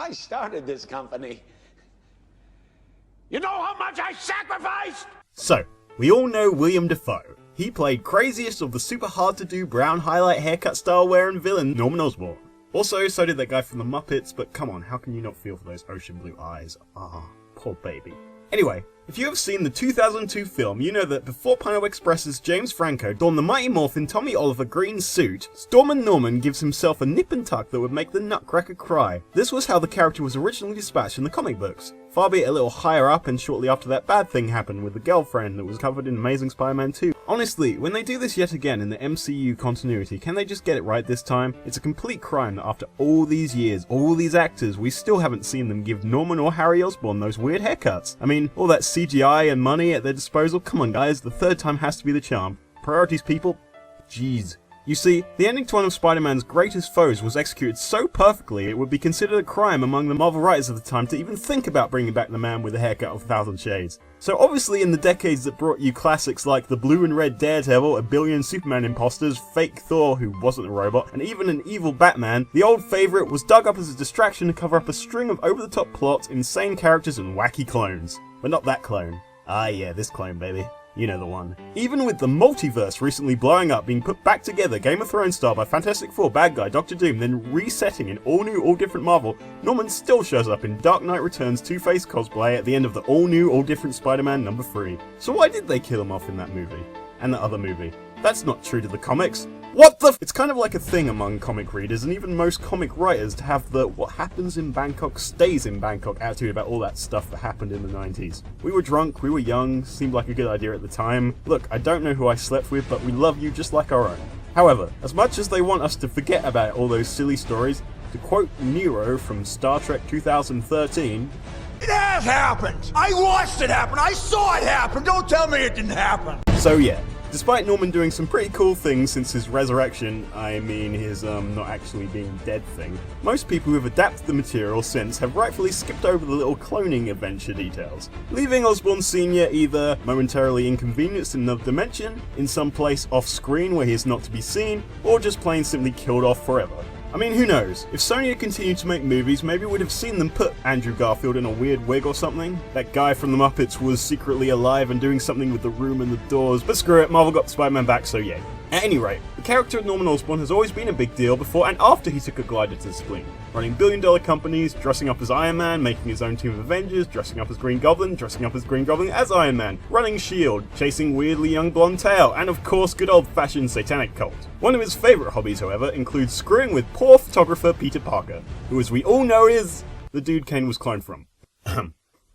I started this company. You know how much I sacrificed? So, we all know William Dafoe. He played craziest of the super hard to do brown highlight haircut style wearing villain Norman Osborn. Also, so did that guy from the Muppets, but come on, how can you not feel for those ocean blue eyes? Ah, poor baby. Anyway, if you have seen the 2002 film, you know that before Pineapple Express's James Franco donned the Mighty Morphin Tommy Oliver green suit, Stormin' Norman gives himself a nip and tuck that would make the Nutcracker cry. This was how the character was originally dispatched in the comic books. Far be it a little higher up, and shortly after that bad thing happened with the girlfriend that was covered in Amazing Spider-Man 2. Honestly, when they do this yet again in the MCU continuity, can they just get it right this time? It's a complete crime that after all these years, all these actors, we still haven't seen them give Norman or Harry Osborn those weird haircuts. I mean, all that CGI and money at their disposal, come on guys, the third time has to be the charm. Priorities, people. Jeez. You see, the ending to one of Spider-Man's greatest foes was executed so perfectly it would be considered a crime among the Marvel writers of the time to even think about bringing back the man with a haircut of 1,000 shades. So obviously in the decades that brought you classics like the blue and red Daredevil, a billion Superman imposters, fake Thor who wasn't a robot, and even an evil Batman, the old favourite was dug up as a distraction to cover up a string of over-the-top plots, insane characters and wacky clones. But not that clone. Ah yeah, this clone baby. You know the one. Even with the multiverse recently blowing up, being put back together Game of Thrones style by Fantastic Four, Bad Guy, Doctor Doom, then resetting in all new, all different Marvel, Norman still shows up in Dark Knight Returns Two-Face cosplay at the end of the all new, all different Spider-Man number 3. So why did they kill him off in that movie? And the other movie? That's not true to the comics. What the f- It's kind of like a thing among comic readers and even most comic writers to have the what happens in Bangkok stays in Bangkok attitude about all that stuff that happened in the 90s. We were drunk, we were young, seemed like a good idea at the time. Look, I don't know who I slept with, but we love you just like our own. However, as much as they want us to forget about all those silly stories, to quote Nero from Star Trek 2013, "It has happened! I watched it happen! I saw it happen! Don't tell me it didn't happen!" So yeah. Despite Norman doing some pretty cool things since his resurrection, I mean his not actually being dead thing, most people who have adapted the material since have rightfully skipped over the little cloning adventure details, leaving Osborn Sr. either momentarily inconvenienced in another dimension, in some place off screen where he is not to be seen, or just plain simply killed off forever. I mean, who knows? If Sony had continued to make movies, maybe we'd have seen them put Andrew Garfield in a weird wig or something. That guy from the Muppets was secretly alive and doing something with the room and the doors, but screw it, Marvel got Spider-Man back, so yay. At any rate, the character of Norman Osborn has always been a big deal before and after he took a glider to the spleen. Running billion-dollar companies, dressing up as Iron Man, making his own team of Avengers, dressing up as Green Goblin, dressing up as Green Goblin as Iron Man, running S.H.I.E.L.D., chasing weirdly young blonde tail, and of course good old-fashioned satanic cult. One of his favourite hobbies, however, includes screwing with poor photographer Peter Parker, who as we all know is the dude Kaine was cloned from.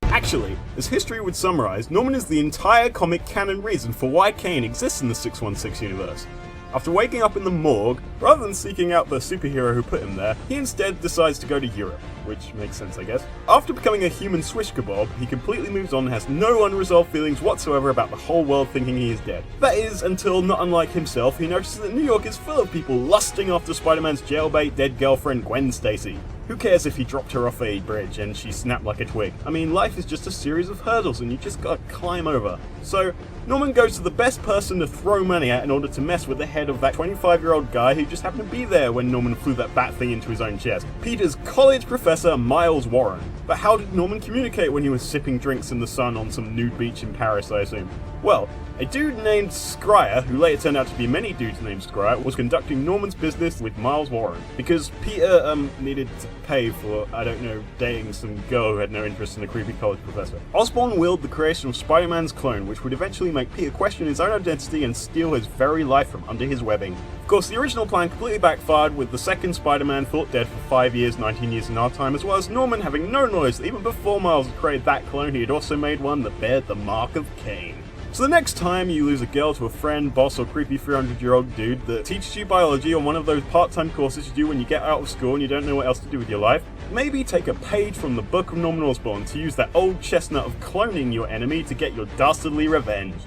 Actually, as history would summarise, Norman is the entire comic canon reason for why Kaine exists in the 616 universe. After waking up in the morgue, rather than seeking out the superhero who put him there, he instead decides to go to Europe, which makes sense I guess. After becoming a human swish kebab, he completely moves on and has no unresolved feelings whatsoever about the whole world thinking he is dead. That is, until, not unlike himself, he notices that New York is full of people lusting after Spider-Man's jailbait dead girlfriend Gwen Stacy. Who cares if he dropped her off a bridge and she snapped like a twig? I mean, life is just a series of hurdles and you just gotta climb over. So, Norman goes to the best person to throw money at in order to mess with the head of that 25-year-old guy who just happened to be there when Norman flew that bat thing into his own chest. Peter's college professor, Miles Warren. But how did Norman communicate when he was sipping drinks in the sun on some nude beach in Paris, I assume? Well, a dude named Scryer, who later turned out to be many dudes named Scryer, was conducting Norman's business with Miles Warren. Because Peter, needed to pay for, I don't know, dating some girl who had no interest in a creepy college professor. Osborn willed the creation of Spider-Man's clone, which would eventually make Peter question his own identity and steal his very life from under his webbing. Of course, the original plan completely backfired, with the second Spider-Man thought dead for 5 years, 19 years in our time, as well as Norman having no knowledge that even before Miles had created that clone, he had also made one that bared the mark of Kaine. So the next time you lose a girl to a friend, boss, or creepy 300-year-old dude that teaches you biology on one of those part-time courses you do when you get out of school and you don't know what else to do with your life, maybe take a page from the Book of Norman Osborn to use that old chestnut of cloning your enemy to get your dastardly revenge.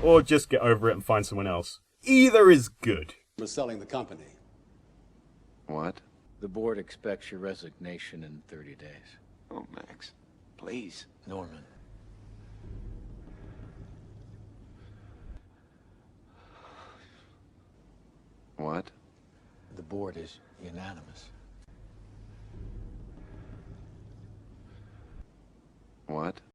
Or just get over it and find someone else. Either is good. We're selling the company. What? The board expects your resignation in 30 days. Oh, Max. Please. Norman. What? The board is unanimous. What?